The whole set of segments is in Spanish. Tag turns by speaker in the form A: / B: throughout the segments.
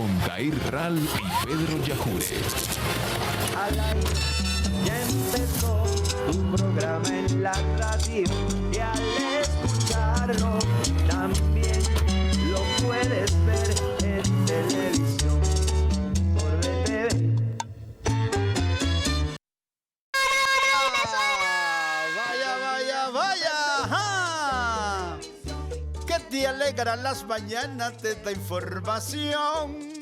A: con Dair Ral y Pedro Yajure.
B: Al aire ya empezó tu programa en la radio y al escucharlo también lo puedes ver en televisión por BTV.
C: Vaya, ajá. Que te alegran las mañanas de esta información.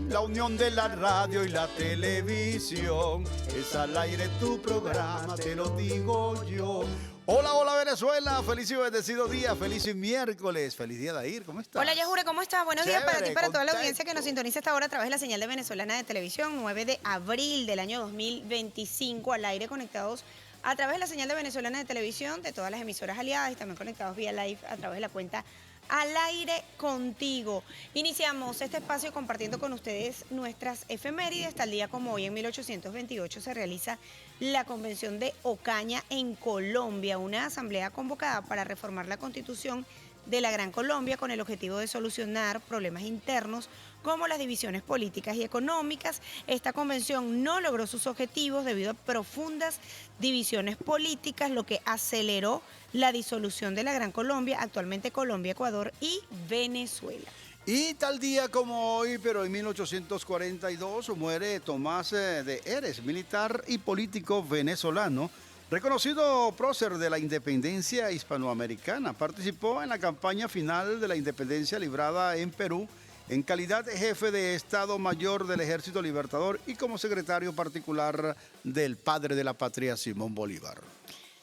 C: La unión de la radio y la televisión. Es al aire tu programa, te lo digo yo. Hola Venezuela, feliz y bendecido día, feliz miércoles, feliz día Dair, ¿cómo estás?
D: Hola Yajure, ¿cómo estás? Buenos días para ti y para toda la
C: contento.
D: audiencia que nos sintoniza esta hora a través de la señal de Venezolana de Televisión, 9 de abril del año 2025, al aire conectados a través de la señal de Venezolana de Televisión, de todas las emisoras aliadas y también conectados vía live a través de la cuenta Al Aire Contigo. Iniciamos este espacio compartiendo con ustedes nuestras efemérides. Tal día como hoy, en 1828, se realiza la Convención de Ocaña en Colombia, una asamblea convocada para reformar la Constitución de la Gran Colombia con el objetivo de solucionar problemas internos como las divisiones políticas y económicas. Esta convención no logró sus objetivos debido a profundas divisiones políticas, lo que aceleró la disolución de la Gran Colombia, actualmente Colombia, Ecuador y Venezuela.
C: Y tal día como hoy, pero en 1842, muere Tomás de Heres, militar y político venezolano, reconocido prócer de la independencia hispanoamericana. Participó en la campaña final de la independencia librada en Perú en calidad de jefe de Estado Mayor del Ejército Libertador y como secretario particular del padre de la patria, Simón Bolívar.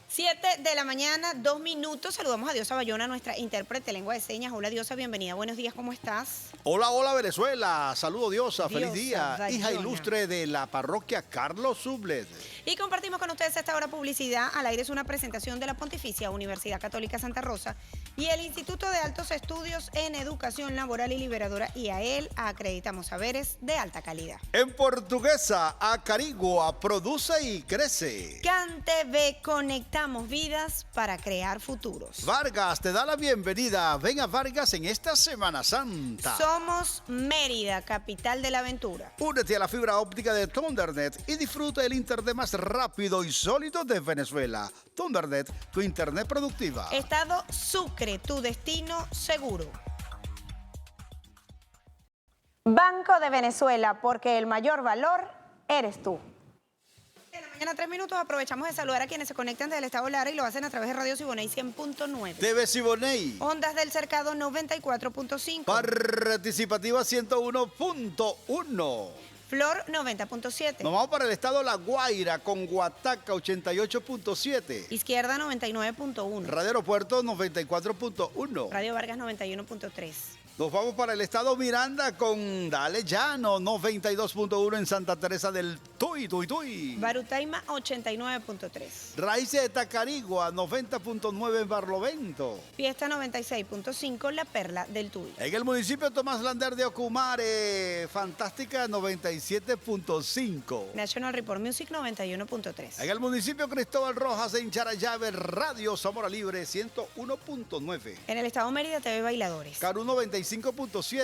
D: 7 de la mañana, 2 minutos. Saludamos a Diosa Bayona, nuestra intérprete de lengua de señas. Hola Diosa, bienvenida. Buenos días, ¿cómo estás?
C: Hola Venezuela. Saludo Diosa, feliz día.
D: Bayona.
C: Hija ilustre de la parroquia Carlos Sublet.
D: Y compartimos con ustedes esta hora publicidad. Al aire es una presentación de la Pontificia Universidad Católica Santa Rosa y el Instituto de Altos Estudios en Educación Laboral y Liberadora IAEL. Acreditamos saberes de alta calidad.
C: En Portuguesa, Acarigua produce y crece.
D: CanTV, conectamos vidas para crear futuros.
C: Vargas te da la bienvenida. Ven a Vargas en esta Semana Santa.
D: Somos Mérida, capital de la aventura.
C: Únete a la fibra óptica de Thundernet y disfruta el internet más rápido y sólido de Venezuela. Thundernet, tu internet productiva.
D: Estado Sucre, tu destino seguro. Banco de Venezuela, porque el mayor valor eres tú. En la mañana, 3 minutos, aprovechamos de saludar a quienes se conectan desde el estado Lara y lo hacen a través de Radio Siboney 100.9.
C: TV Siboney.
D: Ondas del Cercado 94.5.
C: Participativa 101.1.
D: Flor 90.7.
C: Nos vamos para el estado La Guaira con Guataca 88.7.
D: Izquierda 99.1.
C: Radio Aeropuerto 94.1.
D: Radio Vargas 91.3.
C: Nos vamos para el estado Miranda con Dale Llano 92.1 en Santa Teresa del Tuy.
D: Barutaima 89.3.
C: Raíces de Tacarigua 90.9 en Barlovento.
D: Fiesta 96.5, La Perla del Tuy.
C: En el municipio Tomás Lander de Ocumare, Fantástica 97.5.
D: National Report Music 91.3.
C: En el municipio Cristóbal Rojas en Charallave, Radio Zamora Libre 101.9.
D: En el estado Mérida, TV Bailadores.
C: Carú 95.7.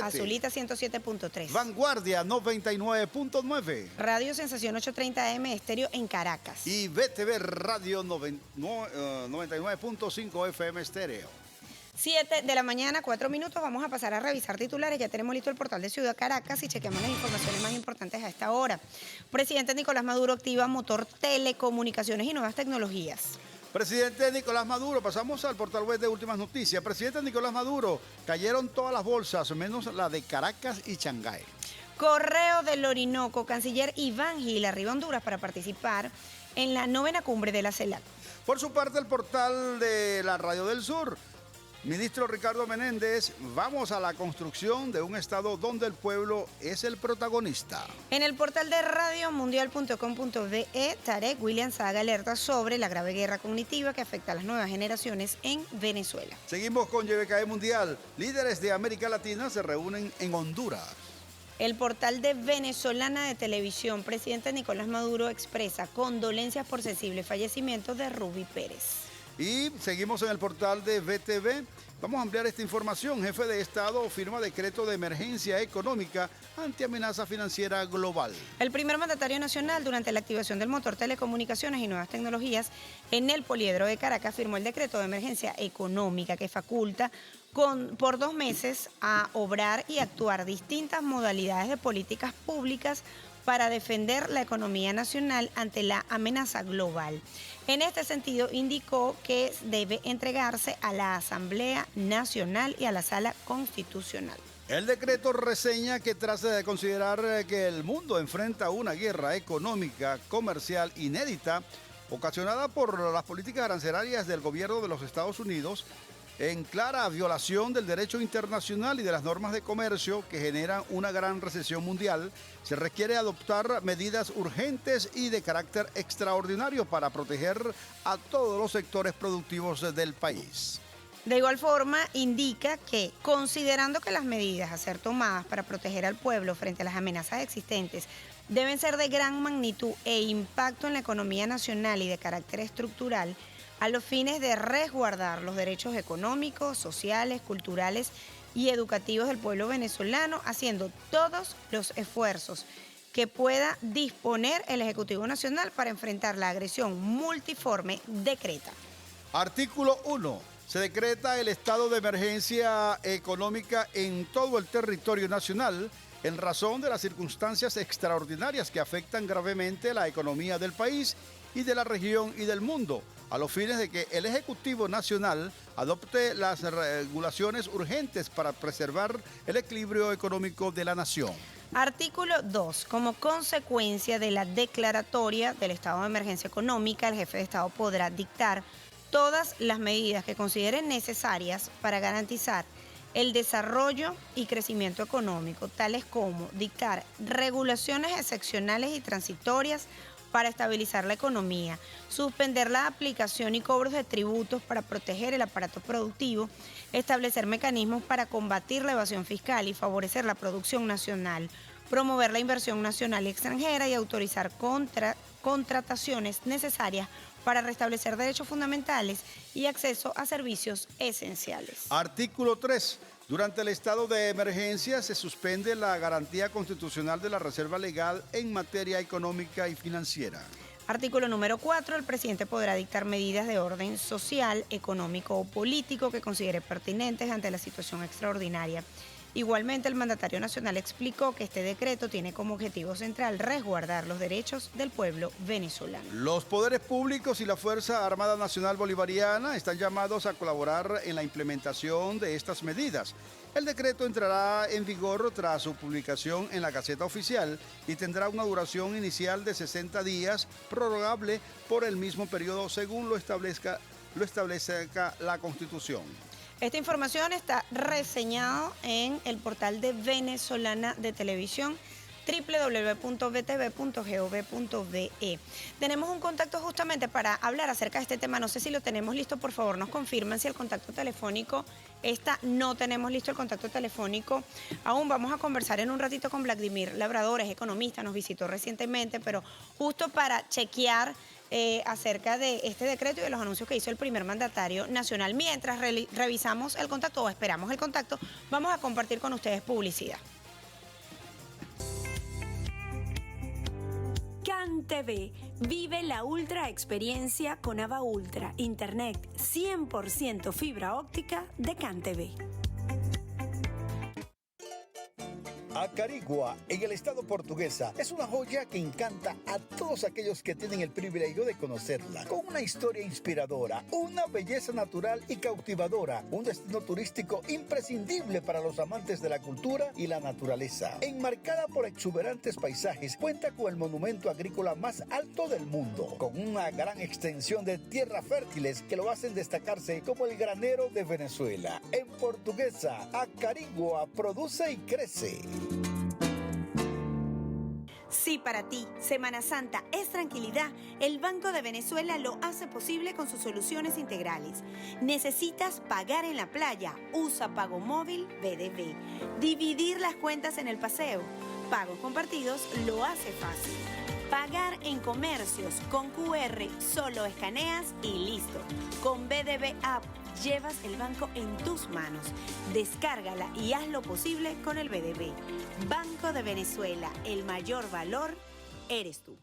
D: Azulita 107.3.
C: Vanguardia 99.9.
D: Radio Sensación 830 AM Estéreo en Caracas.
C: Y BTV Radio 99.5 FM Estéreo.
D: 7 de la mañana, 4 minutos. Vamos a pasar a revisar titulares. Ya tenemos listo el portal de Ciudad Caracas y chequeamos las informaciones más importantes a esta hora. Presidente Nicolás Maduro activa motor telecomunicaciones y nuevas tecnologías.
C: Presidente Nicolás Maduro, pasamos al portal web de Últimas Noticias. Presidente Nicolás Maduro, cayeron todas las bolsas, menos la de Caracas y Shanghái.
D: Correo del Orinoco, canciller Iván Gil arriba a Honduras para participar en la 9ª cumbre de la CELAC.
C: Por su parte, el portal de la Radio del Sur. Ministro Ricardo Menéndez, vamos a la construcción de un Estado donde el pueblo es el protagonista.
D: En el portal de radiomundial.com.be, Tarek William Saga alerta sobre la grave guerra cognitiva que afecta a las nuevas generaciones en Venezuela.
C: Seguimos con YBKE Mundial. Líderes de América Latina se reúnen en Honduras.
D: El portal de Venezolana de Televisión, presidente Nicolás Maduro expresa condolencias por sensible fallecimiento de Ruby Pérez.
C: Y seguimos en el portal de BTV. Vamos a ampliar esta información. Jefe de Estado firma decreto de emergencia económica ante amenaza financiera global.
D: El primer mandatario nacional, durante la activación del motor telecomunicaciones y nuevas tecnologías en el Poliedro de Caracas, firmó el decreto de emergencia económica que faculta por 2 meses a obrar y actuar distintas modalidades de políticas públicas para defender la economía nacional ante la amenaza global. En este sentido, indicó que debe entregarse a la Asamblea Nacional y a la Sala Constitucional.
C: El decreto reseña que tras de considerar que el mundo enfrenta una guerra económica, comercial inédita, ocasionada por las políticas arancelarias del gobierno de los Estados Unidos, en clara violación del derecho internacional y de las normas de comercio que generan una gran recesión mundial, se requiere adoptar medidas urgentes y de carácter extraordinario para proteger a todos los sectores productivos del país.
D: De igual forma, indica que, considerando que las medidas a ser tomadas para proteger al pueblo frente a las amenazas existentes deben ser de gran magnitud e impacto en la economía nacional y de carácter estructural, a los fines de resguardar los derechos económicos, sociales, culturales y educativos del pueblo venezolano, haciendo todos los esfuerzos que pueda disponer el Ejecutivo Nacional para enfrentar la agresión multiforme, decreta.
C: Artículo 1. Se decreta el estado de emergencia económica en todo el territorio nacional en razón de las circunstancias extraordinarias que afectan gravemente la economía del país y de la región y del mundo, a los fines de que el Ejecutivo Nacional adopte las regulaciones urgentes para preservar el equilibrio económico de la nación.
D: Artículo 2. Como consecuencia de la declaratoria del estado de emergencia económica, el jefe de Estado podrá dictar todas las medidas que considere necesarias para garantizar el desarrollo y crecimiento económico, tales como dictar regulaciones excepcionales y transitorias para estabilizar la economía, suspender la aplicación y cobros de tributos para proteger el aparato productivo, establecer mecanismos para combatir la evasión fiscal y favorecer la producción nacional, promover la inversión nacional y extranjera y autorizar contrataciones necesarias para restablecer derechos fundamentales y acceso a servicios esenciales.
C: Artículo 3. Durante el estado de emergencia se suspende la garantía constitucional de la reserva legal en materia económica y financiera.
D: Artículo número 4. El presidente podrá dictar medidas de orden social, económico o político que considere pertinentes ante la situación extraordinaria. Igualmente, el mandatario nacional explicó que este decreto tiene como objetivo central resguardar los derechos del pueblo venezolano.
C: Los poderes públicos y la Fuerza Armada Nacional Bolivariana están llamados a colaborar en la implementación de estas medidas. El decreto entrará en vigor tras su publicación en la Gaceta Oficial y tendrá una duración inicial de 60 días, prorrogable por el mismo periodo según lo establezca la Constitución.
D: Esta información está reseñada en el portal de Venezolana de Televisión, www.btv.gov.be. Tenemos un contacto justamente para hablar acerca de este tema. No sé si lo tenemos listo, por favor nos confirman si el contacto telefónico está. No tenemos listo el contacto telefónico aún. Vamos a conversar en un ratito con Vladimir Labrador, es economista, nos visitó recientemente, pero justo para chequear acerca de este decreto y de los anuncios que hizo el primer mandatario nacional. Mientras revisamos el contacto o esperamos el contacto, vamos a compartir con ustedes publicidad.
E: CanTV. Vive la ultra experiencia con Ava Ultra, internet 100% fibra óptica de CanTV.
F: Acarigua, en el estado Portuguesa, es una joya que encanta a todos aquellos que tienen el privilegio de conocerla. Con una historia inspiradora, una belleza natural y cautivadora, un destino turístico imprescindible para los amantes de la cultura y la naturaleza. Enmarcada por exuberantes paisajes, cuenta con el monumento agrícola más alto del mundo, con una gran extensión de tierras fértiles que lo hacen destacarse como el granero de Venezuela. En Portuguesa, Acarigua produce y crece.
E: Si para ti Semana Santa es tranquilidad, el Banco de Venezuela lo hace posible con sus soluciones integrales. ¿Necesitas pagar en la playa? Usa Pago Móvil BDV. ¿Dividir las cuentas en el paseo? Pagos Compartidos lo hace fácil. Pagar en comercios con QR, solo escaneas y listo. Con BDV App llevas el banco en tus manos. Descárgala y haz lo posible con el BDB. Banco de Venezuela, el mayor valor eres tú.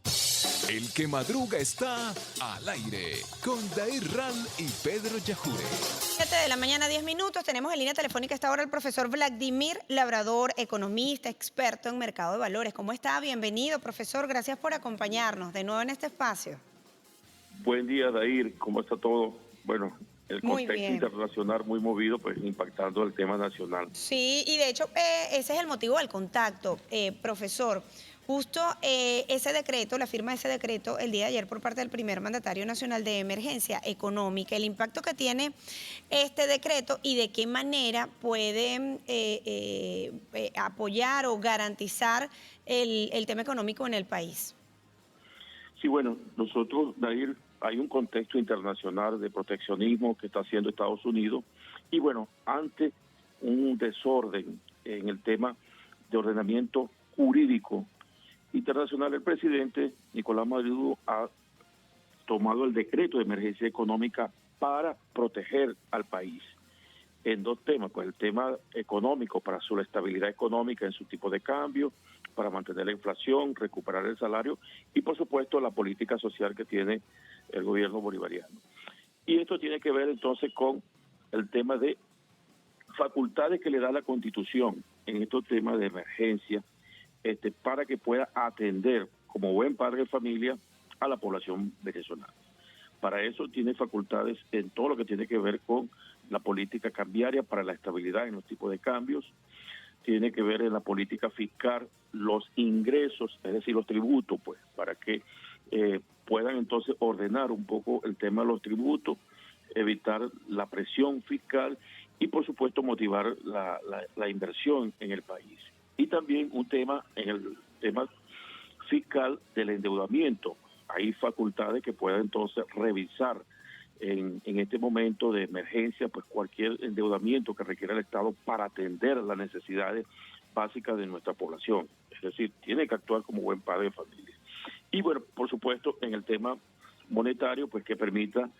A: El que madruga está al aire con Dair Ral y Pedro Yajure.
D: 7 de la mañana, 10 minutos. Tenemos en línea telefónica hasta ahora el profesor Vladimir Labrador, economista, experto en mercado de valores. ¿Cómo está? Bienvenido, profesor. Gracias por acompañarnos de nuevo en este espacio.
G: Buen día, Dair. ¿Cómo está todo? Bueno, el
D: Muy
G: contexto
D: bien.
G: internacional muy movido, pues impactando el tema nacional.
D: Sí, y de hecho ese es el motivo del contacto, profesor. Justo ese decreto, la firma de ese decreto el día de ayer por parte del primer mandatario nacional de emergencia económica, el impacto que tiene este decreto y de qué manera puede apoyar o garantizar el tema económico en el país.
G: Sí, bueno, nosotros, Dair, hay un contexto internacional de proteccionismo que está haciendo Estados Unidos y bueno, ante un desorden en el tema de ordenamiento jurídico internacional, el presidente Nicolás Maduro ha tomado el decreto de emergencia económica para proteger al país en dos temas, pues el tema económico para su estabilidad económica en su tipo de cambio, para mantener la inflación, recuperar el salario y por supuesto la política social que tiene el gobierno bolivariano. Y esto tiene que ver entonces con el tema de facultades que le da la Constitución en estos temas de emergencia, para que pueda atender como buen padre de familia a la población venezolana. Para eso tiene facultades en todo lo que tiene que ver con la política cambiaria para la estabilidad en los tipos de cambios, tiene que ver en la política fiscal, los ingresos, es decir, los tributos, pues, para que puedan entonces ordenar un poco el tema de los tributos, evitar la presión fiscal y, por supuesto, motivar la inversión en el país. Y también un tema en el tema fiscal del endeudamiento. Hay facultades que puedan entonces revisar en este momento de emergencia pues cualquier endeudamiento que requiera el Estado para atender las necesidades básicas de nuestra población. Es decir, tiene que actuar como buen padre de familia. Y bueno, por supuesto, en el tema monetario, pues que permita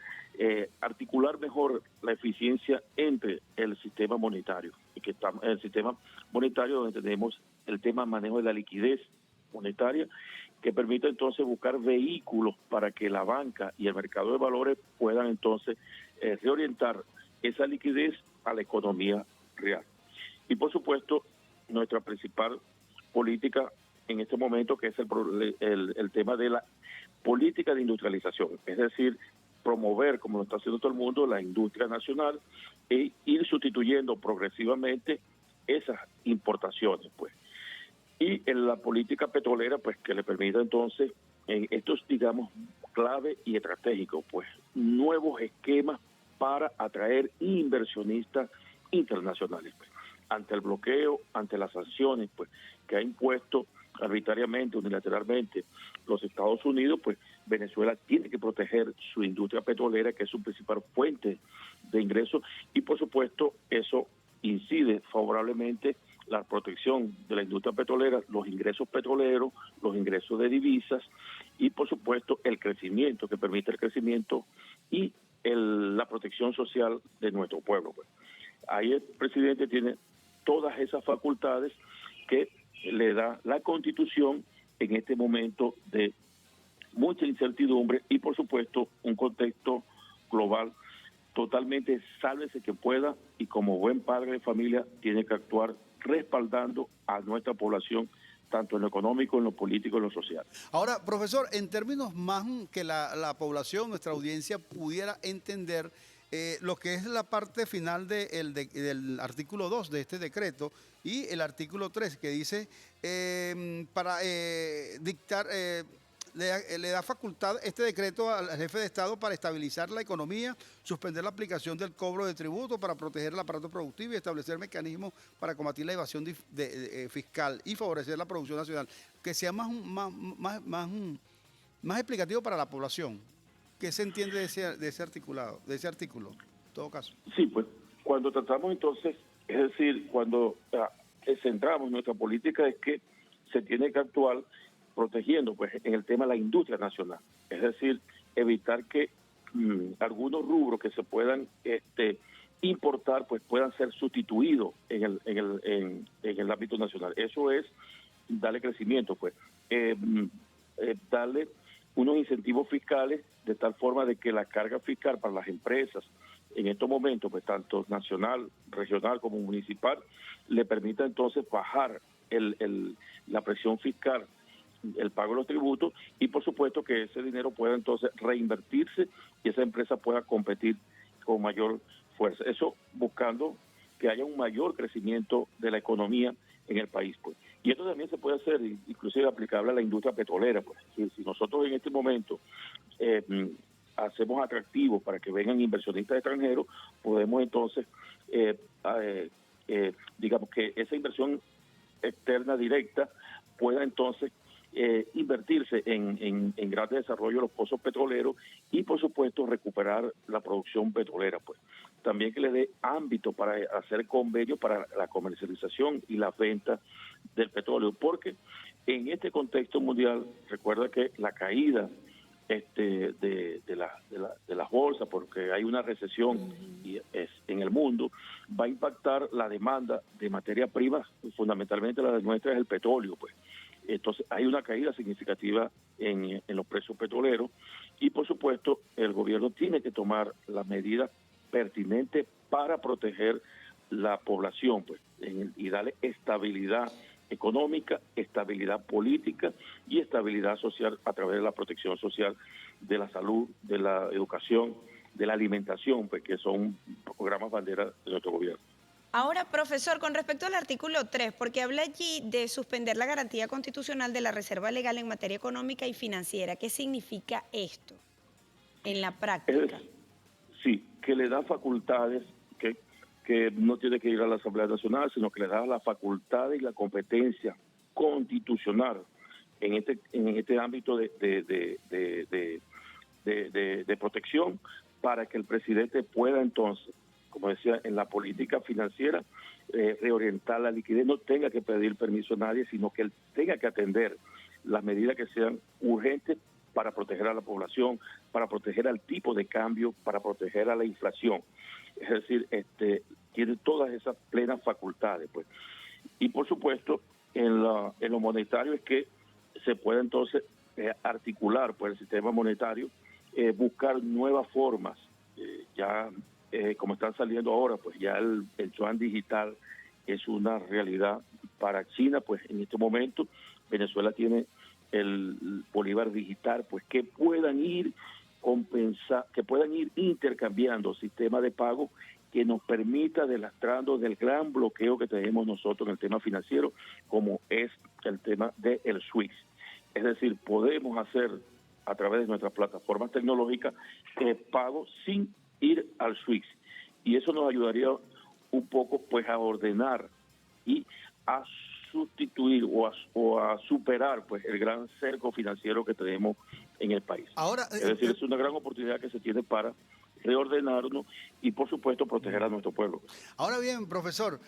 G: articular mejor la eficiencia entre el sistema monetario, y que está el sistema monetario donde tenemos el tema manejo de la liquidez monetaria, que permita entonces buscar vehículos para que la banca y el mercado de valores puedan entonces reorientar esa liquidez a la economía real. Y por supuesto, nuestra principal política en este momento, que es el tema de la política de industrialización, es decir, promover, como lo está haciendo todo el mundo, la industria nacional e ir sustituyendo progresivamente esas importaciones, pues. Y en la política petrolera, pues, que le permita entonces, en estos, digamos, clave y estratégico, pues, nuevos esquemas para atraer inversionistas internacionales, pues. Ante el bloqueo, ante las sanciones, pues, que ha impuesto arbitrariamente, unilateralmente, los Estados Unidos, pues Venezuela tiene que proteger su industria petrolera, que es su principal fuente de ingresos, y por supuesto eso incide favorablemente la protección de la industria petrolera, los ingresos petroleros, los ingresos de divisas, y por supuesto el crecimiento, que permite el crecimiento y la protección social de nuestro pueblo, pues. Ahí el presidente tiene todas esas facultades que le da la Constitución en este momento de mucha incertidumbre y, por supuesto, un contexto global totalmente sálvese que pueda, y como buen padre de familia tiene que actuar respaldando a nuestra población, tanto en lo económico, en lo político, en lo social.
C: Ahora, profesor, en términos más que la población, nuestra audiencia pudiera entender lo que es la parte final del artículo 2 de este decreto y el artículo 3 que dice para dictar, le da facultad este decreto al jefe de Estado para estabilizar la economía, suspender la aplicación del cobro de tributo para proteger el aparato productivo y establecer mecanismos para combatir la evasión fiscal y favorecer la producción nacional. Que sea más explicativo para la población. ¿Qué se entiende de ese articulado, de ese artículo, en todo caso?
G: Sí, pues cuando tratamos entonces, es decir, cuando centramos nuestra política es que se tiene que actuar protegiendo pues en el tema de la industria nacional, es decir, evitar que algunos rubros que se puedan importar, pues puedan ser sustituidos en el ámbito nacional. Eso es darle crecimiento, pues, darle unos incentivos fiscales de tal forma de que la carga fiscal para las empresas en estos momentos, pues tanto nacional, regional como municipal, le permita entonces bajar la presión fiscal, el pago de los tributos, y por supuesto que ese dinero pueda entonces reinvertirse y esa empresa pueda competir con mayor fuerza. Eso buscando que haya un mayor crecimiento de la economía en el país, pues. Y esto también se puede hacer, inclusive aplicable a la industria petrolera, pues. Si nosotros en este momento hacemos atractivos para que vengan inversionistas extranjeros, podemos entonces, digamos que esa inversión externa directa pueda entonces invertirse en grandes desarrollos de los pozos petroleros y, por supuesto, recuperar la producción petrolera, pues. También que le dé ámbito para hacer convenios para la comercialización y la venta del petróleo, porque en este contexto mundial, recuerda que la caída de las bolsas, porque hay una recesión en el mundo, va a impactar la demanda de materia prima, fundamentalmente la de nuestra es el petróleo, pues. Entonces hay una caída significativa en los precios petroleros y, por supuesto, el gobierno tiene que tomar las medidas pertinentes para proteger la población, pues, y darle estabilidad económica, estabilidad política y estabilidad social a través de la protección social, de la salud, de la educación, de la alimentación, pues, que son programas bandera de nuestro gobierno.
D: Ahora, profesor, con respecto al artículo 3, porque habla allí de suspender la garantía constitucional de la reserva legal en materia económica y financiera. ¿Qué significa esto en la práctica?
G: Sí, que le da facultades que no tiene que ir a la Asamblea Nacional, sino que le da la facultad y la competencia constitucional en este ámbito de protección para que el presidente pueda entonces, como decía, en la política financiera, reorientar la liquidez, no tenga que pedir permiso a nadie, sino que él tenga que atender las medidas que sean urgentes para proteger a la población, para proteger al tipo de cambio, para proteger a la inflación. Es decir, tiene todas esas plenas facultades, pues. Y por supuesto, en lo monetario es que se puede entonces articular pues el sistema monetario, buscar nuevas formas, como están saliendo ahora, pues ya el yuan digital es una realidad para China, pues en este momento Venezuela tiene el bolívar digital, pues que puedan ir intercambiando sistemas de pago que nos permita deslastrando del gran bloqueo que tenemos nosotros en el tema financiero, como es el tema del SWIFT. Es decir, podemos hacer a través de nuestras plataformas tecnológicas pagos sin ir al SWIFT. Y eso nos ayudaría un poco pues a ordenar y a sustituir o a superar pues el gran cerco financiero que tenemos en el país.
C: Ahora,
G: es decir, es una gran oportunidad que se tiene para reordenarnos y, por supuesto, proteger a nuestro pueblo.
C: Ahora bien, profesor,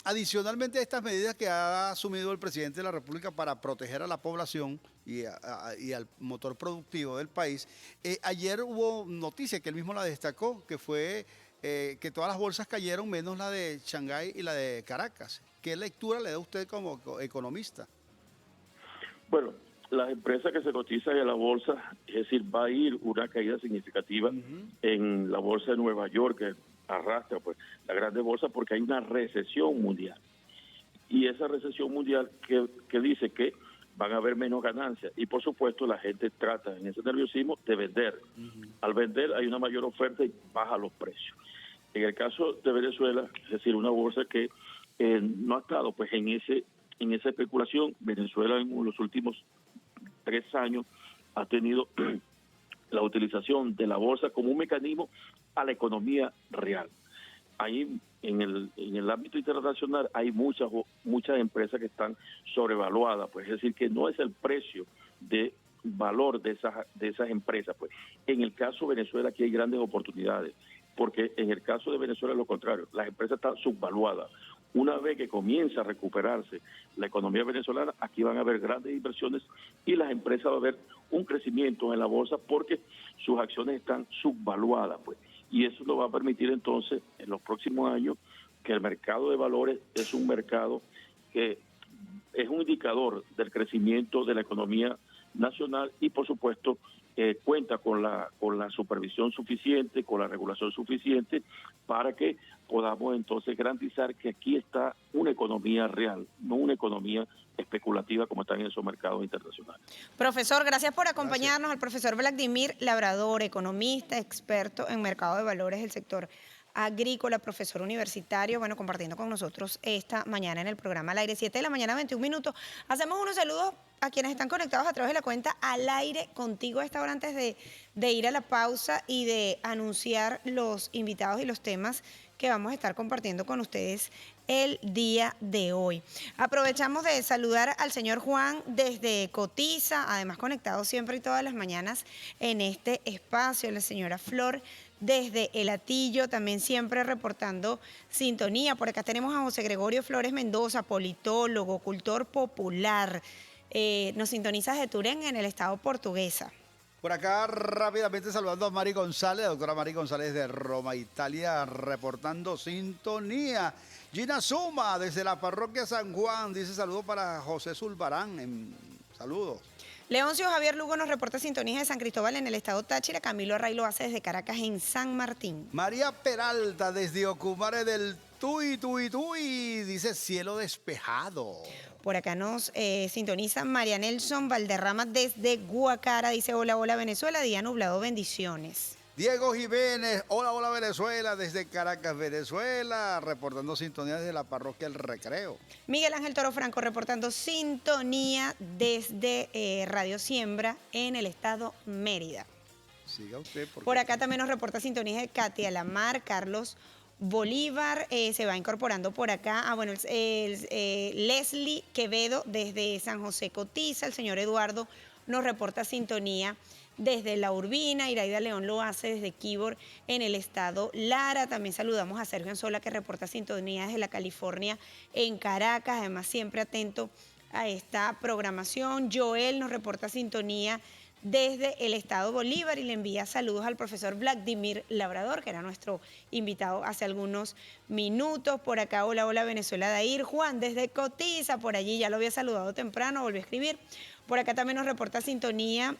C: adicionalmente a estas medidas que ha asumido el presidente de la República para proteger a la población y al motor productivo del país, ayer hubo noticia que él mismo la destacó, que fue que todas las bolsas cayeron menos la de Shanghái y la de Caracas. ¿Qué lectura le da usted como economista?
G: Bueno, las empresas que se cotizan en la bolsa, es decir, va a ir una caída significativa en la bolsa de Nueva York, que arrastra pues la grande bolsa, porque hay una recesión mundial. Y esa recesión mundial que dice que van a haber menos ganancias. Y por supuesto la gente trata en ese nerviosismo de vender. Al vender hay una mayor oferta y baja los precios. En el caso de Venezuela, es decir, una bolsa que no ha estado pues en esa especulación. Venezuela en los últimos 3 años ha tenido la utilización de la bolsa como un mecanismo a la economía real. Ahí en el ámbito internacional hay muchas empresas que están sobrevaluadas, pues es decir, que no es el precio de valor de esas empresas. Pues en el caso de Venezuela aquí hay grandes oportunidades, porque en el caso de Venezuela es lo contrario, las empresas están subvaluadas. una vez que comience a recuperarse la economía venezolana, aquí van a haber grandes inversiones y las empresas van a ver un crecimiento en la bolsa porque sus acciones están subvaluadas, pues. Y eso nos va a permitir entonces, en los próximos años, que el mercado de valores es un mercado que es un indicador del crecimiento de la economía nacional y, por supuesto, cuenta con la supervisión suficiente, con la regulación suficiente para que podamos entonces garantizar que aquí está una economía real, no una economía especulativa como están en esos mercados internacionales.
D: Profesor, gracias por acompañarnos. Al profesor Vladimir Labrador, economista, experto en mercado de valores del sector agrícola, profesor universitario, bueno, compartiendo con nosotros esta mañana en el programa Al Aire, 7 de la mañana, 21 minutos. Hacemos unos saludos a quienes están conectados a través de la cuenta Al Aire contigo a esta hora antes de ir a la pausa y de anunciar los invitados y los temas que vamos a estar compartiendo con ustedes el día de hoy. Aprovechamos de saludar al señor Juan desde Cotiza, además conectado siempre y todas las mañanas en este espacio, la señora Flor desde El Hatillo, también siempre reportando sintonía. Por acá tenemos a José Gregorio Flores Mendoza, politólogo, cultor popular. Nos sintoniza de Turén, en el estado Portuguesa.
C: Por acá rápidamente saludando a Mari González, doctora Mari González de Roma, Italia, reportando sintonía. Gina Suma desde la parroquia San Juan, dice saludo para José Zulbarán. Saludos.
D: Leoncio Javier Lugo nos reporta sintonía de San Cristóbal en el estado Táchira. Camilo Array lo hace desde Caracas en San Martín.
C: María Peralta desde Ocumare del Tuy, dice cielo despejado.
D: Por acá nos sintoniza María Nelson Valderrama desde Guacara, dice hola, hola Venezuela, día nublado, bendiciones.
C: Diego Jiménez, hola, hola Venezuela, desde Caracas, Venezuela, reportando sintonía desde la parroquia El Recreo.
D: Miguel Ángel Toro Franco reportando sintonía desde Radio Siembra en el estado Mérida.
C: Siga usted.
D: Por acá también nos reporta sintonía de Katia Lamar, Carlos Bolívar se va incorporando por acá. Bueno, Leslie Quevedo desde San José Cotiza, el señor Eduardo nos reporta sintonía desde La Urbina, Iraida León lo hace desde Quibor en el estado Lara. También saludamos a Sergio Anzola que reporta sintonía desde la California en Caracas, además siempre atento a esta programación. Joel nos reporta sintonía desde el estado Bolívar y le envía saludos al profesor Vladimir Labrador, que era nuestro invitado hace algunos minutos. Por acá, hola, hola Venezuela, Dair. Juan desde Cotiza, por allí ya lo había saludado temprano, volvió a escribir. Por acá también nos reporta sintonía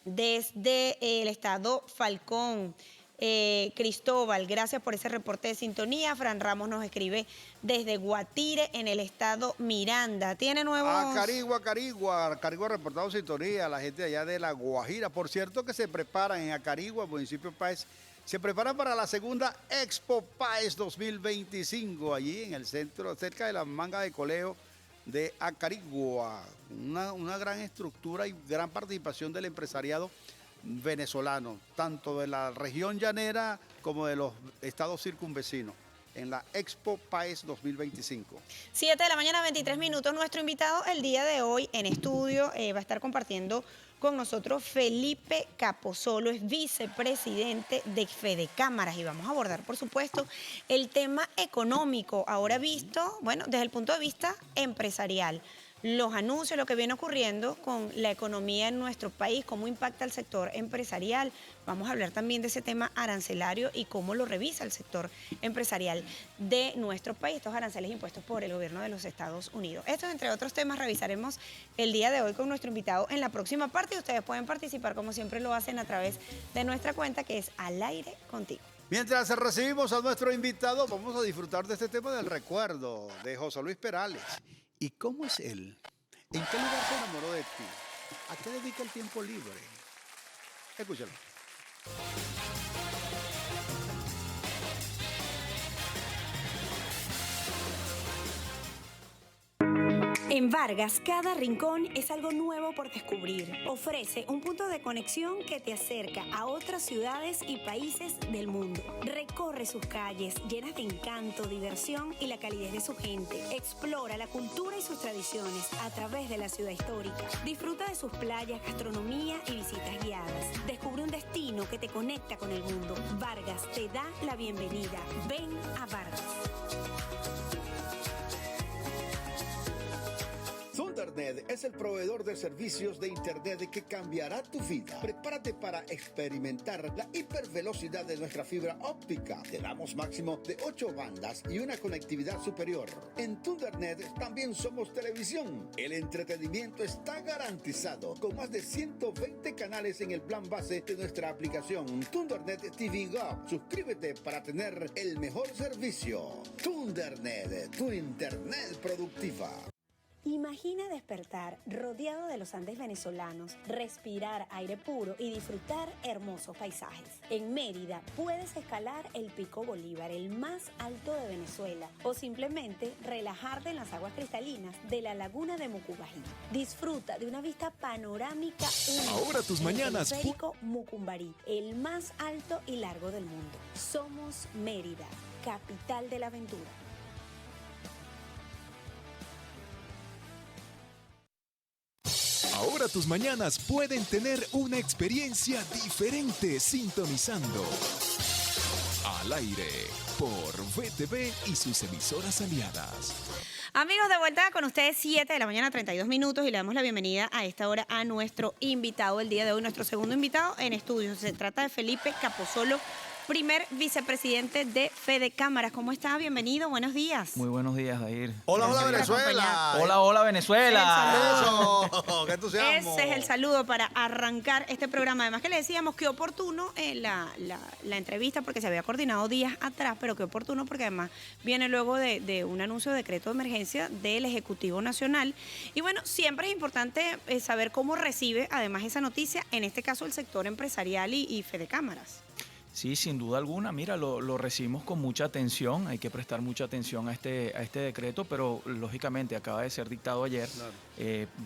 D: desde el estado Falcón. Cristóbal, gracias por ese reporte de sintonía. Fran Ramos nos escribe desde Guatire en el estado Miranda. ¿Tiene nuevos?
C: Carigua reportado sintonía, la gente allá de La Guajira. Por cierto que se preparan en Acarigua, municipio de Páez, se preparan para la segunda Expo Páez 2025, allí en el centro, cerca de la manga de Coleo de Acarigua. Una gran estructura y gran participación del empresariado venezolano, tanto de la región llanera como de los estados circunvecinos, en la Expo Páez 2025.
D: 7 de la mañana, 23 minutos. Nuestro invitado el día de hoy en estudio va a estar compartiendo con nosotros Felipe Capozolo, es vicepresidente de Fedecámaras y vamos a abordar, por supuesto, el tema económico, ahora visto, bueno, desde el punto de vista empresarial. Los anuncios, lo que viene ocurriendo con la economía en nuestro país, cómo impacta el sector empresarial. Vamos a hablar también de ese tema arancelario y cómo lo revisa el sector empresarial de nuestro país, estos aranceles impuestos por el gobierno de los Estados Unidos. Estos, entre otros temas, revisaremos el día de hoy con nuestro invitado en la próxima parte y ustedes pueden participar, como siempre lo hacen, a través de nuestra cuenta que es Al Aire Contigo.
C: Mientras recibimos a nuestro invitado, vamos a disfrutar de este tema del recuerdo de José Luis Perales. ¿Y cómo es él? ¿En qué lugar se enamoró de ti? ¿A qué dedica el tiempo libre? Escúchalo.
E: En Vargas, cada rincón es algo nuevo por descubrir. Ofrece un punto de conexión que te acerca a otras ciudades y países del mundo. Recorre sus calles llenas de encanto, diversión y la calidez de su gente. Explora la cultura y sus tradiciones a través de la ciudad histórica. Disfruta de sus playas, gastronomía y visitas guiadas. Descubre un destino que te conecta con el mundo. Vargas te da la bienvenida. Ven a Vargas.
F: Internet es el proveedor de servicios de Internet que cambiará tu vida. Prepárate para experimentar la hipervelocidad de nuestra fibra óptica. Te damos máximo de 8 bandas y una conectividad superior. En Thundernet también somos televisión. El entretenimiento está garantizado con más de 120 canales en el plan base de nuestra aplicación Thundernet TV Go. Suscríbete para tener el mejor servicio. Thundernet, tu internet productiva.
E: Imagina despertar rodeado de los Andes venezolanos, respirar aire puro y disfrutar hermosos paisajes. En Mérida puedes escalar el Pico Bolívar, el más alto de Venezuela, o simplemente relajarte en las aguas cristalinas de la laguna de Mucumbarí. Disfruta de una vista panorámica única.
A: Ahora tus mañanas.
E: El teleférico Mucumbarí, el más alto y largo del mundo. Somos Mérida, capital de la aventura.
A: Ahora tus mañanas pueden tener una experiencia diferente sintonizando Al Aire por VTV y sus emisoras aliadas.
D: Amigos, de vuelta con ustedes, 7 de la mañana, 32 minutos, y le damos la bienvenida a esta hora a nuestro invitado el día de hoy, nuestro segundo invitado en estudio. Se trata de Felipe Capozolo, primer vicepresidente de Fede Cámaras. ¿Cómo está? Bienvenido, buenos días.
H: Muy buenos días, Dair.
C: Hola,
D: Gracias
C: hola,
D: por
C: Venezuela.
H: Hola, hola, Venezuela.
C: Eso, qué entusiasmo.
D: Ese es el saludo para arrancar este programa. Además que le decíamos que oportuno la entrevista, porque se había coordinado días atrás, pero que oportuno porque además viene luego de un anuncio de decreto de emergencia del Ejecutivo Nacional. Y bueno, siempre es importante saber cómo recibe además esa noticia, en este caso el sector empresarial y Fede Cámaras.
H: Sí, sin duda alguna. Mira, lo recibimos con mucha atención. Hay que prestar mucha atención a este decreto, pero lógicamente acaba de ser dictado ayer. Claro.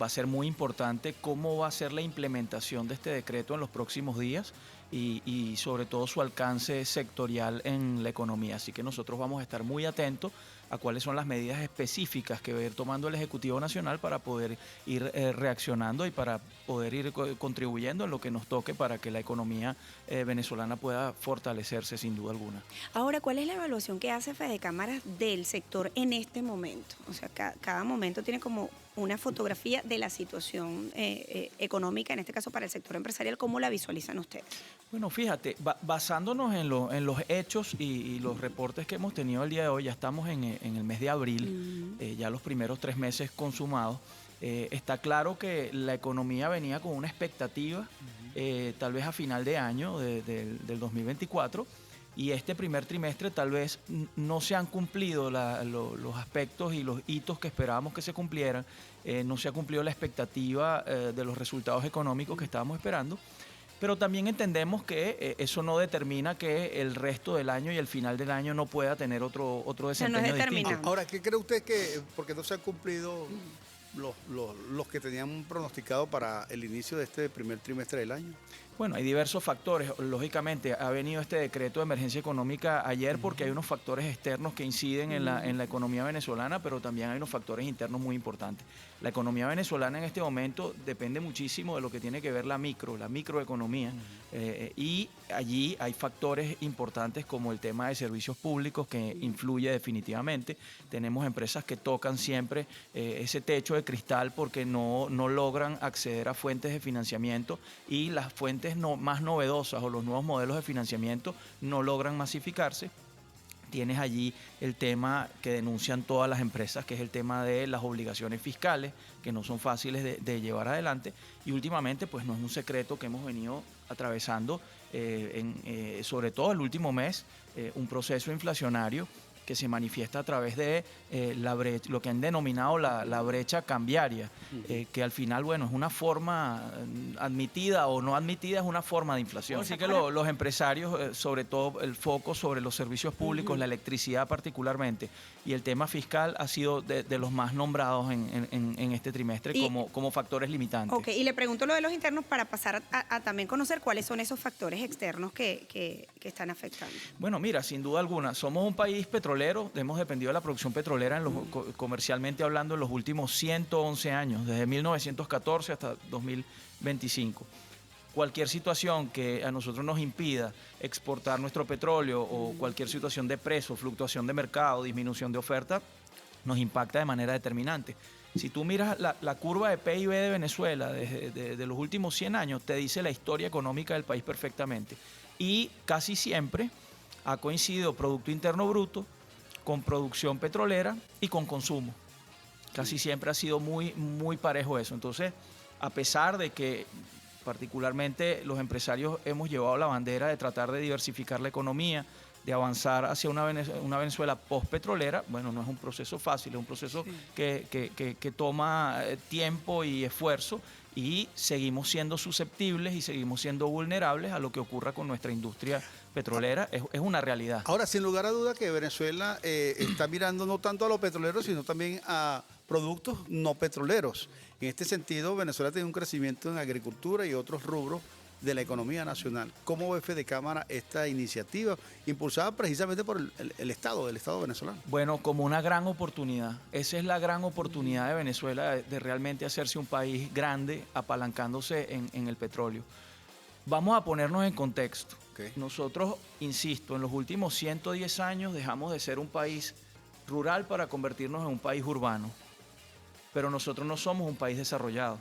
H: Va a ser muy importante cómo va a ser la implementación de este decreto en los próximos días y sobre todo su alcance sectorial en la economía. Así que nosotros vamos a estar muy atentos a cuáles son las medidas específicas que va a ir tomando el Ejecutivo Nacional para poder ir reaccionando y para poder ir contribuyendo en lo que nos toque para que la economía venezolana pueda fortalecerse sin duda alguna.
D: Ahora, ¿cuál es la evaluación que hace Fede Cámaras del sector en este momento? O sea, cada momento tiene como una fotografía de la situación económica, en este caso para el sector empresarial. ¿Cómo la visualizan ustedes?
H: Bueno, fíjate, basándonos en los hechos y los reportes que hemos tenido el día de hoy, ya estamos en el mes de abril, ya los primeros 3 meses consumados. Está claro que la economía venía con una expectativa, tal vez a final de año del 2024, y este primer trimestre tal vez no se han cumplido los aspectos y los hitos que esperábamos que se cumplieran, no se ha cumplido la expectativa de los resultados económicos que estábamos esperando. Pero también entendemos que eso no determina que el resto del año y el final del año no pueda tener otro desempeño distinto.
C: Ahora, ¿qué cree usted que, porque no se han cumplido los que tenían pronosticado para el inicio de este primer trimestre del año?
H: Bueno, hay diversos factores. Lógicamente, ha venido este decreto de emergencia económica ayer porque hay unos factores externos que inciden en la economía venezolana, pero también hay unos factores internos muy importantes. La economía venezolana en este momento depende muchísimo de lo que tiene que ver la microeconomía, y allí hay factores importantes como el tema de servicios públicos que influye definitivamente. Tenemos empresas que tocan siempre ese techo de cristal porque no logran acceder a fuentes de financiamiento y las fuentes más novedosas o los nuevos modelos de financiamiento no logran masificarse. Tienes allí el tema que denuncian todas las empresas, que es el tema de las obligaciones fiscales, que no son fáciles de llevar adelante. Y últimamente, pues no es un secreto que hemos venido atravesando, sobre todo el último mes, un proceso inflacionario que se manifiesta a través de lo que han denominado la brecha cambiaria, que al final, bueno, es una forma admitida o no admitida, es una forma de inflación. Así que los empresarios, sobre todo el foco sobre los servicios públicos, la electricidad particularmente, y el tema fiscal ha sido de los más nombrados en este trimestre como factores limitantes.
D: Ok, y le pregunto lo de los internos para pasar a también conocer cuáles son esos factores externos que están afectando.
H: Bueno, mira, sin duda alguna, somos un país petrolero, hemos dependido de la producción petrolera comercialmente hablando en los últimos 111 años, desde 1914 hasta 2025. Cualquier situación que a nosotros nos impida exportar nuestro petróleo o cualquier situación de precio, fluctuación de mercado, disminución de oferta, nos impacta de manera determinante. Si tú miras la curva de PIB de Venezuela de los últimos 100 años, te dice la historia económica del país perfectamente. Y casi siempre ha coincidido Producto Interno Bruto con producción petrolera y con consumo. Casi siempre ha sido muy, muy parejo eso. Entonces, a pesar de que particularmente los empresarios hemos llevado la bandera de tratar de diversificar la economía, de avanzar hacia una Venezuela post-petrolera, bueno, no es un proceso fácil, es un proceso que toma tiempo y esfuerzo, y seguimos siendo susceptibles y seguimos siendo vulnerables a lo que ocurra con nuestra industria petrolera. Es una realidad.
C: Ahora, sin lugar a duda que Venezuela está mirando no tanto a los petroleros, sino también a productos no petroleros. En este sentido, Venezuela tiene un crecimiento en agricultura y otros rubros de la economía nacional. ¿Cómo ve Fedecámara esta iniciativa impulsada precisamente por el Estado venezolano?
H: Bueno, como una gran oportunidad. Esa es la gran oportunidad de Venezuela de realmente hacerse un país grande apalancándose en el petróleo. Vamos a ponernos en contexto.
C: Okay.
H: Nosotros, insisto, en los últimos 110 años dejamos de ser un país rural para convertirnos en un país urbano. Pero nosotros no somos un país desarrollado.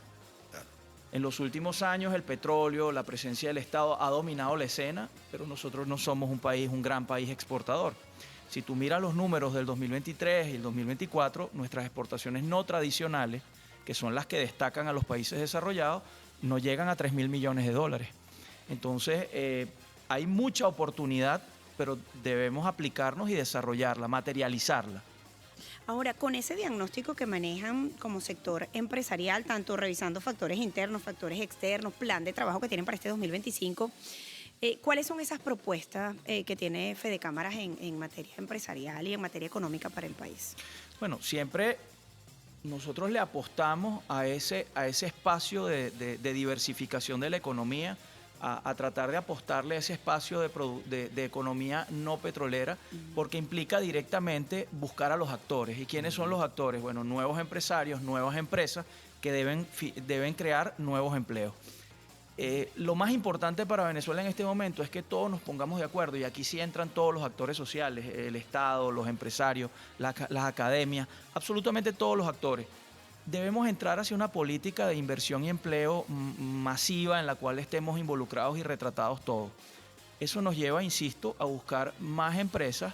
H: En los últimos años el petróleo, la presencia del Estado ha dominado la escena, pero nosotros no somos un gran país exportador. Si tú miras los números del 2023 y el 2024, nuestras exportaciones no tradicionales, que son las que destacan a los países desarrollados, no llegan a 3.000 millones de dólares. Entonces, hay mucha oportunidad, pero debemos aplicarnos y desarrollarla, materializarla.
D: Ahora, con ese diagnóstico que manejan como sector empresarial, tanto revisando factores internos, factores externos, plan de trabajo que tienen para este 2025, ¿cuáles son esas propuestas que tiene Fedecámaras en materia empresarial y en materia económica para el país?
H: Bueno, siempre nosotros le apostamos a ese espacio de diversificación de la economía, a tratar de apostarle a ese espacio de economía no petrolera, porque implica directamente buscar a los actores. ¿Y quiénes son los actores? Bueno, nuevos empresarios, nuevas empresas que deben crear nuevos empleos. Lo más importante para Venezuela en este momento es que todos nos pongamos de acuerdo, y aquí sí entran todos los actores sociales, el Estado, los empresarios, las academias, absolutamente todos los actores. Debemos entrar hacia una política de inversión y empleo masiva en la cual estemos involucrados y retratados todos. Eso nos lleva, insisto, a buscar más empresas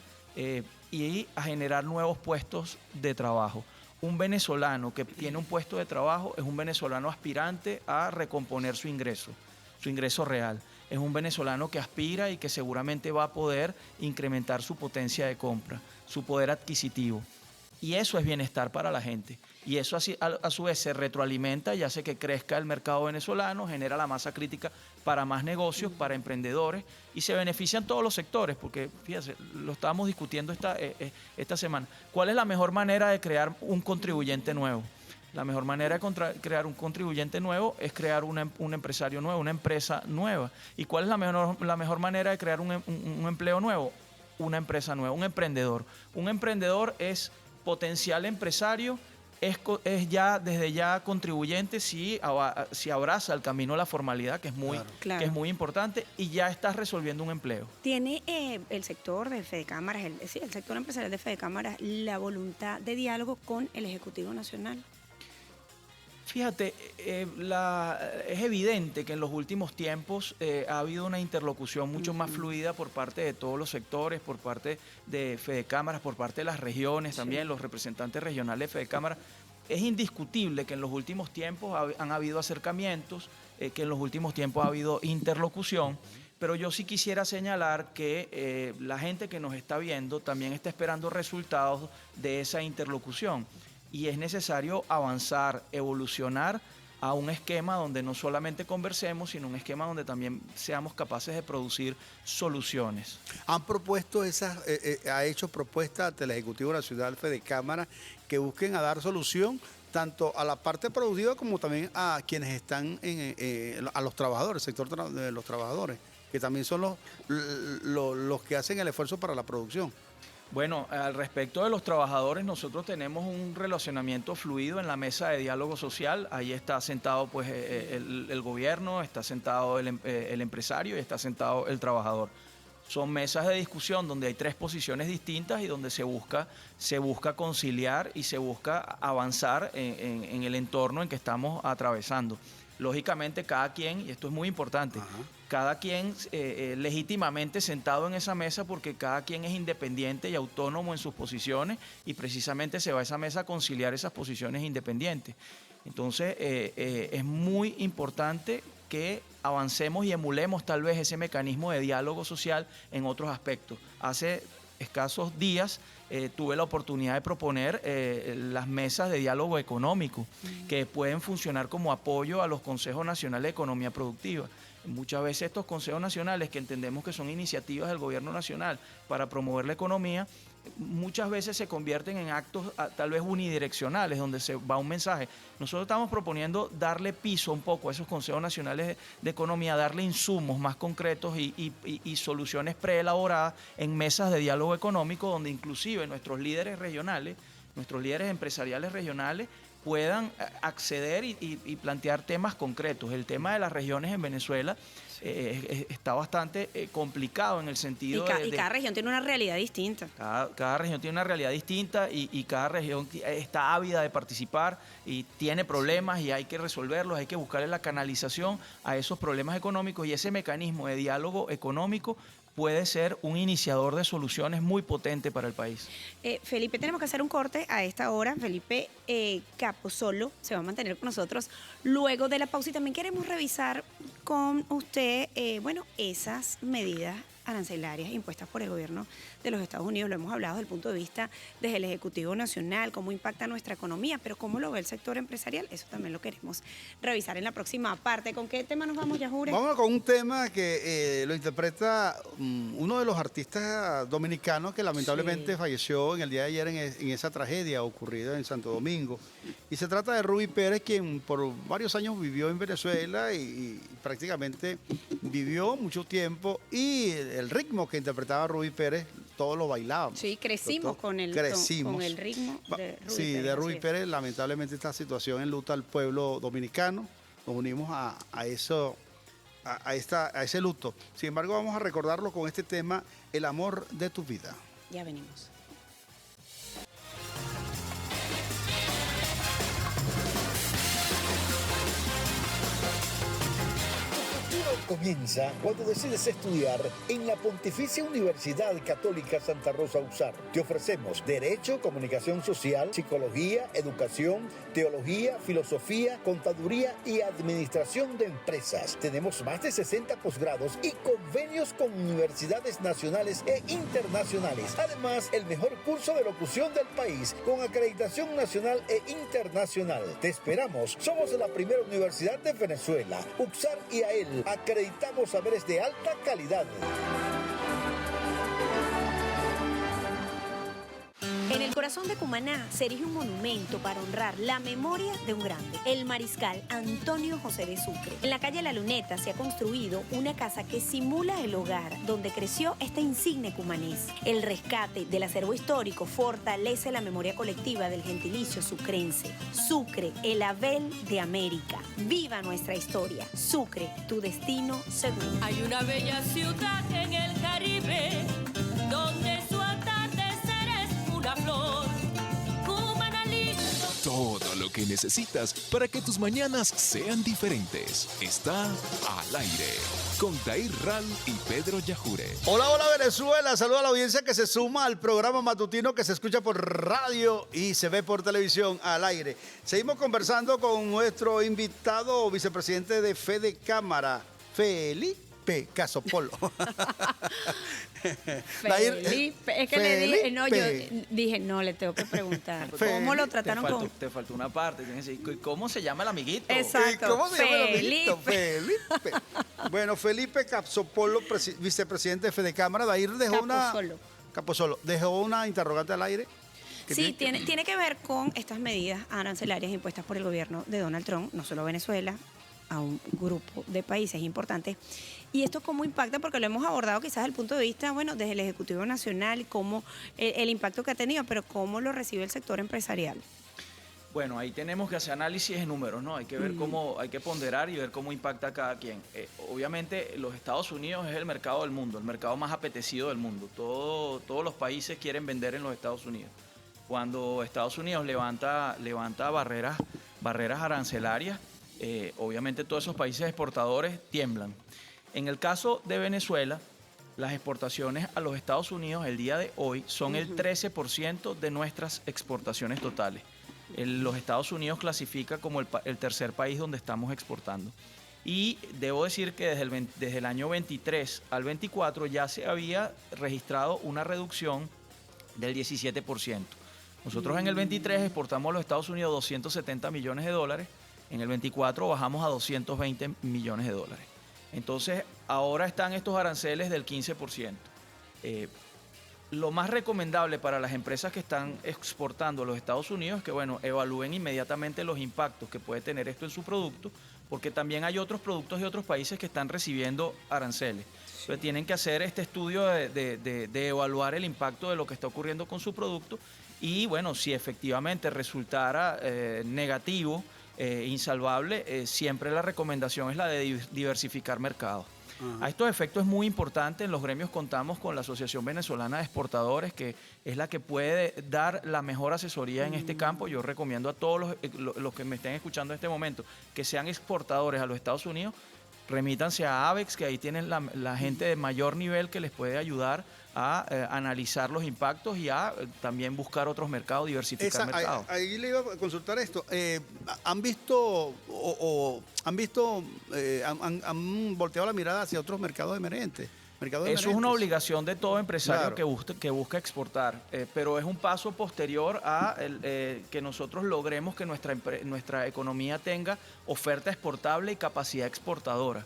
H: y a generar nuevos puestos de trabajo. Un venezolano que tiene un puesto de trabajo es un venezolano aspirante a recomponer su ingreso real. Es un venezolano que aspira y que seguramente va a poder incrementar su potencia de compra, su poder adquisitivo. Y eso es bienestar para la gente. Y eso a su vez se retroalimenta y hace que crezca el mercado venezolano, genera la masa crítica para más negocios, para emprendedores, y se benefician todos los sectores, porque fíjense, lo estábamos discutiendo esta semana. ¿Cuál es la mejor manera de crear un contribuyente nuevo? La mejor manera de crear un contribuyente nuevo es crear un empresario nuevo, una empresa nueva. ¿Y cuál es la mejor manera de crear un empleo nuevo? Una empresa nueva, un emprendedor. Un emprendedor es potencial empresario, es ya desde ya contribuyente si abraza el camino de la formalidad, que es muy importante, y ya estás resolviendo un empleo.
D: ¿Tiene el sector de Fedecámaras, el sector empresarial de Fedecámaras, la voluntad de diálogo con el Ejecutivo Nacional?
H: Fíjate, es evidente que en los últimos tiempos ha habido una interlocución mucho más fluida por parte de todos los sectores, por parte de Fedecámaras, por parte de las regiones también, los representantes regionales de Fedecámaras. Es indiscutible que en los últimos tiempos han habido acercamientos, que en los últimos tiempos ha habido interlocución, pero yo sí quisiera señalar que la gente que nos está viendo también está esperando resultados de esa interlocución. Y es necesario avanzar, evolucionar a un esquema donde no solamente conversemos, sino un esquema donde también seamos capaces de producir soluciones.
C: Han propuesto ha hecho propuestas ante el Ejecutivo Nacional Fedecámara que busquen a dar solución tanto a la parte productiva como también a quienes están a los trabajadores, el sector de los trabajadores, que también son los que hacen el esfuerzo para la producción.
H: Bueno, al respecto de los trabajadores, nosotros tenemos un relacionamiento fluido en la mesa de diálogo social. Ahí está sentado pues el gobierno, está sentado el empresario y está sentado el trabajador. Son mesas de discusión donde hay 3 posiciones distintas y donde se busca conciliar y se busca avanzar en el entorno en que estamos atravesando. Lógicamente cada quien, y esto es muy importante, cada quien legítimamente sentado en esa mesa, porque cada quien es independiente y autónomo en sus posiciones, y precisamente se va a esa mesa a conciliar esas posiciones independientes. Entonces es muy importante que avancemos y emulemos tal vez ese mecanismo de diálogo social en otros aspectos. Hace escasos días tuve la oportunidad de proponer las mesas de diálogo económico, que pueden funcionar como apoyo a los consejos nacionales de economía productiva. Muchas veces estos consejos nacionales, que entendemos que son iniciativas del gobierno nacional para promover la economía, muchas veces se convierten en actos tal vez unidireccionales, donde se va un mensaje. Nosotros estamos proponiendo darle piso un poco a esos consejos nacionales de economía, darle insumos más concretos y soluciones preelaboradas en mesas de diálogo económico, donde inclusive nuestros líderes regionales, nuestros líderes empresariales regionales, puedan acceder y plantear temas concretos. El tema de las regiones en Venezuela está bastante complicado en el sentido
D: y cada región tiene una realidad distinta.
H: Cada región tiene una realidad distinta y cada región está ávida de participar y tiene problemas y hay que resolverlos, hay que buscarle la canalización a esos problemas económicos, y ese mecanismo de diálogo económico puede ser un iniciador de soluciones muy potente para el país.
D: Felipe, tenemos que hacer un corte a esta hora. Felipe Capozolo se va a mantener con nosotros luego de la pausa, y también queremos revisar con usted, esas medidas arancelarias impuestas por el gobierno de los Estados Unidos. Lo hemos hablado desde el punto de vista desde el Ejecutivo Nacional, cómo impacta nuestra economía, pero cómo lo ve el sector empresarial, eso también lo queremos revisar en la próxima parte. ¿Con qué tema nos vamos, Yajure?
C: Vamos con un tema que lo interpreta uno de los artistas dominicanos que lamentablemente falleció en el día de ayer en esa tragedia ocurrida en Santo Domingo. Y se trata de Rubí Pérez, quien por varios años vivió en Venezuela y prácticamente vivió mucho tiempo, y el ritmo que interpretaba Rubí Pérez, todos lo bailábamos.
D: Sí, crecimos con el ritmo de Rubí Pérez.
C: Sí, de Rubí Pérez. Lamentablemente esta situación enluta al pueblo dominicano. Nos unimos a ese luto. Sin embargo, vamos a recordarlo con este tema, El amor de tu vida.
D: Ya venimos.
F: Comienza cuando decides estudiar en la Pontificia Universidad Católica Santa Rosa USAR. Te ofrecemos Derecho, Comunicación Social, Psicología, Educación, Teología, Filosofía, Contaduría y Administración de Empresas. Tenemos más de 60 posgrados y convenios con universidades nacionales e internacionales. Además, el mejor curso de locución del país con acreditación nacional e internacional. Te esperamos. Somos la primera universidad de Venezuela. UXAR y AEL. Acreditamos saberes de alta calidad.
E: En el corazón de Cumaná se erige un monumento para honrar la memoria de un grande, el mariscal Antonio José de Sucre. En la calle La Luneta se ha construido una casa que simula el hogar donde creció este insigne cumanés. El rescate del acervo histórico fortalece la memoria colectiva del gentilicio sucrense. Sucre, el Abel de América. ¡Viva nuestra historia! Sucre, tu destino seguro.
I: Hay una bella ciudad en el Caribe donde su atardecer es una flor. Cumaná lindo.
A: Todo lo que necesitas para que tus mañanas sean diferentes está al aire con Dair Ral y Pedro Yajure.
C: Hola, hola Venezuela, saluda a la audiencia que se suma al programa matutino que se escucha por radio y se ve por televisión al aire. Seguimos conversando con nuestro invitado vicepresidente de Fede Cámara, Felipe Capozolo.
D: Felipe, es que le dije, no, yo dije, no, le tengo que preguntar. ¿Cómo lo trataron
H: Te faltó una parte, tienes que decir, ¿cómo se llama el amiguito?
D: Exacto.
C: ¿Cómo se llama el amiguito? Felipe. Bueno, Felipe Capozolo, vicepresidente de Fede Cámara. Dair dejó Capozolo, dejó una interrogante al aire.
D: Sí, tiene que ver con estas medidas arancelarias impuestas por el gobierno de Donald Trump, no solo a Venezuela, a un grupo de países importantes. ¿Y esto cómo impacta? Porque lo hemos abordado quizás desde el punto de vista, desde el Ejecutivo Nacional, cómo el impacto que ha tenido, pero cómo lo recibe el sector empresarial.
H: Bueno, ahí tenemos que hacer análisis de números, ¿no? Hay que ver cómo, hay que ponderar y ver cómo impacta a cada quien. Obviamente, los Estados Unidos es el mercado del mundo, el mercado más apetecido del mundo. Todos los países quieren vender en los Estados Unidos. Cuando Estados Unidos levanta barreras arancelarias, obviamente todos esos países exportadores tiemblan. En el caso de Venezuela, las exportaciones a los Estados Unidos el día de hoy son el 13% de nuestras exportaciones totales. Los Estados Unidos clasifica como el tercer país donde estamos exportando. Y debo decir que desde el año 23 al 24 ya se había registrado una reducción del 17%. Nosotros en el 23 exportamos a los Estados Unidos 270 millones de dólares, en el 24 bajamos a 220 millones de dólares. Entonces, ahora están estos aranceles del 15%. Lo más recomendable para las empresas que están exportando a los Estados Unidos es que, bueno, evalúen inmediatamente los impactos que puede tener esto en su producto, porque también hay otros productos de otros países que están recibiendo aranceles. Entonces, tienen que hacer este estudio de evaluar el impacto de lo que está ocurriendo con su producto y, bueno, si efectivamente resultara negativo, insalvable, siempre la recomendación es la de diversificar mercados. A estos efectos es muy importante, en los gremios contamos con la Asociación Venezolana de Exportadores, que es la que puede dar la mejor asesoría en este campo. Yo recomiendo a todos los que me estén escuchando en este momento que sean exportadores a los Estados Unidos, remítanse a ABEX, que ahí tienen la gente de mayor nivel que les puede ayudar a analizar los impactos y a también buscar otros mercados, diversificar mercados.
C: Ahí le iba a consultar esto. ¿Han volteado la mirada hacia otros mercados emergentes?
H: Eso es una obligación de todo empresario, claro, que busca exportar, pero es un paso posterior a que nosotros logremos que nuestra economía tenga oferta exportable y capacidad exportadora.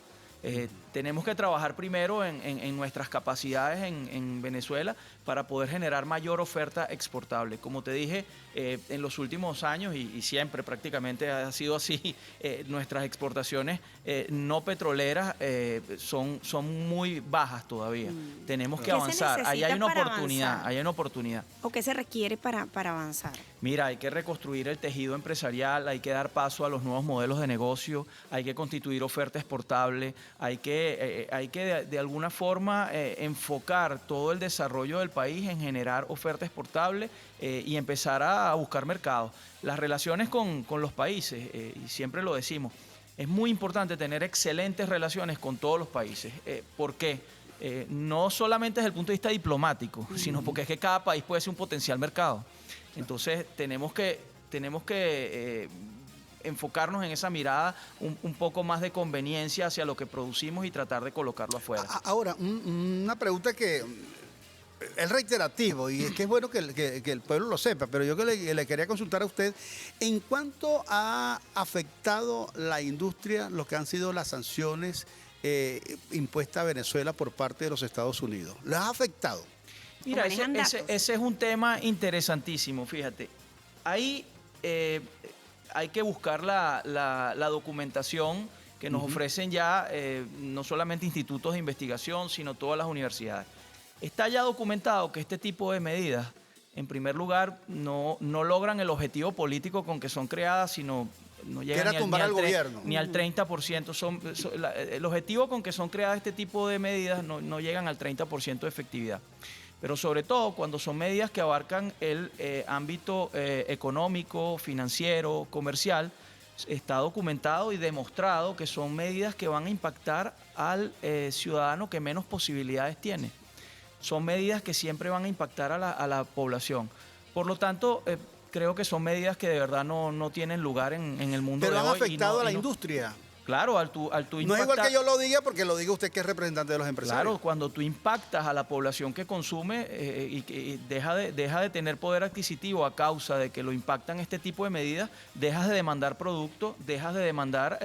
H: Tenemos que trabajar primero en nuestras capacidades en Venezuela para poder generar mayor oferta exportable. Como te dije, en los últimos años y siempre prácticamente ha sido así, nuestras exportaciones no petroleras son muy bajas todavía. Tenemos que avanzar. Ahí hay una oportunidad.
D: ¿O qué se requiere para avanzar?
H: Mira, hay que reconstruir el tejido empresarial, hay que dar paso a los nuevos modelos de negocio, hay que constituir oferta exportable, hay que de alguna forma enfocar todo el desarrollo del país en generar oferta exportable y empezar a buscar mercados. Las relaciones con los países, y siempre lo decimos, es muy importante tener excelentes relaciones con todos los países. ¿Por qué? No solamente desde el punto de vista diplomático, sino porque es que cada país puede ser un potencial mercado. Entonces tenemos que enfocarnos en esa mirada un poco más de conveniencia hacia lo que producimos y tratar de colocarlo afuera.
C: Ahora, una pregunta que es reiterativo y es que es bueno que el pueblo lo sepa, pero yo le quería consultar a usted en cuánto ha afectado la industria lo que han sido las sanciones impuestas a Venezuela por parte de los Estados Unidos. ¿Les ha afectado?
H: Mira, ese es un tema interesantísimo, fíjate. Ahí hay que buscar la documentación que nos ofrecen ya no solamente institutos de investigación, sino todas las universidades. Está ya documentado que este tipo de medidas, en primer lugar, no logran el objetivo político con que son creadas, sino no llegan ni al 30%. El objetivo con que son creadas este tipo de medidas no llegan al 30% de efectividad. Pero sobre todo cuando son medidas que abarcan el ámbito económico, financiero, comercial, está documentado y demostrado que son medidas que van a impactar al ciudadano que menos posibilidades tiene. Son medidas que siempre van a impactar a la población. Por lo tanto, creo que son medidas que de verdad no tienen lugar en el mundo de hoy.
C: Pero han afectado a la industria.
H: Claro, al tu impactar...
C: No es igual que yo lo diga, porque lo diga usted que es representante de los empresarios.
H: Claro, cuando tú impactas a la población que consume y que deja de tener poder adquisitivo a causa de que lo impactan este tipo de medidas, dejas de demandar productos, dejas de demandar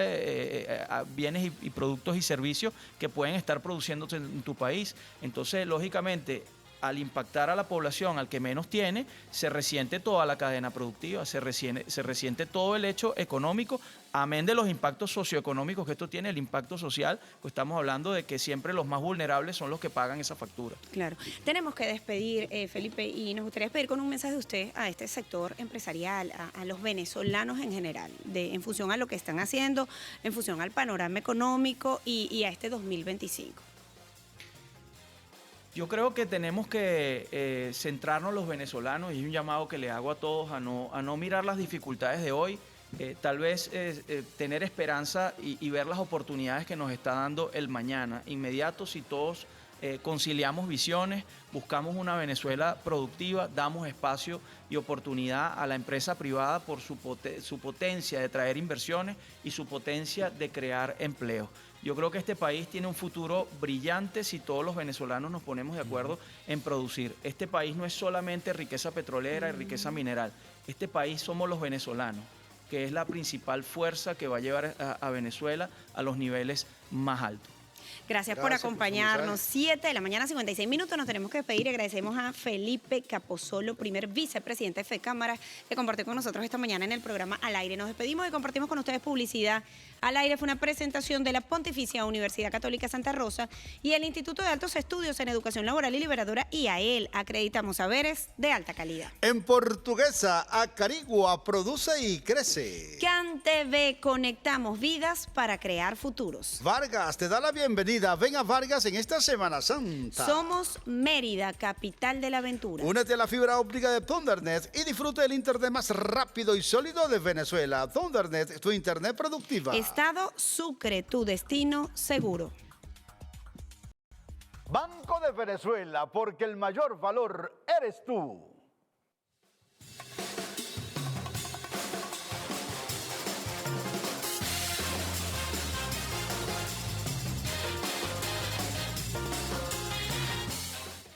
H: bienes y productos y servicios que pueden estar produciéndose en tu país. Entonces, lógicamente, al impactar a la población, al que menos tiene, se resiente toda la cadena productiva, se resiente todo el hecho económico, amén de los impactos socioeconómicos que esto tiene, el impacto social, pues estamos hablando de que siempre los más vulnerables son los que pagan esa factura.
D: Claro. Tenemos que despedir, Felipe, y nos gustaría despedir con un mensaje de usted a este sector empresarial, a los venezolanos en general, en función a lo que están haciendo, en función al panorama económico y a este 2025.
H: Yo creo que tenemos que centrarnos los venezolanos, y es un llamado que le hago a todos a no mirar las dificultades de hoy, tal vez tener esperanza y ver las oportunidades que nos está dando el mañana inmediato si todos conciliamos visiones, buscamos una Venezuela productiva, damos espacio y oportunidad a la empresa privada por su potencia de traer inversiones y su potencia de crear empleo. Yo creo que este país tiene un futuro brillante si todos los venezolanos nos ponemos de acuerdo en producir. Este país no es solamente riqueza petrolera y riqueza mineral. Este país somos los venezolanos, que es la principal fuerza que va a llevar a Venezuela a los niveles más altos.
D: Gracias por acompañarnos. 7 de la mañana, 56 minutos. Nos tenemos que despedir. Agradecemos a Felipe Capozolo, primer vicepresidente de FECámara, que compartió con nosotros esta mañana en el programa Al Aire. Nos despedimos y compartimos con ustedes publicidad. Al Aire fue una presentación de la Pontificia Universidad Católica Santa Rosa y el Instituto de Altos Estudios en Educación Laboral y Liberadora IAEL. Acreditamos saberes de alta calidad.
C: En Portuguesa, Acarigua produce y crece.
D: CanTV, conectamos vidas para crear futuros.
C: Vargas te da la bienvenida. Ven a Vargas en esta Semana Santa.
D: Somos Mérida, capital de la aventura.
C: Únete a la fibra óptica de Thundernet y disfruta del internet más rápido y sólido de Venezuela. Thundernet, tu internet productiva.
D: Estado Sucre, tu destino seguro.
F: Banco de Venezuela, porque el mayor valor eres tú.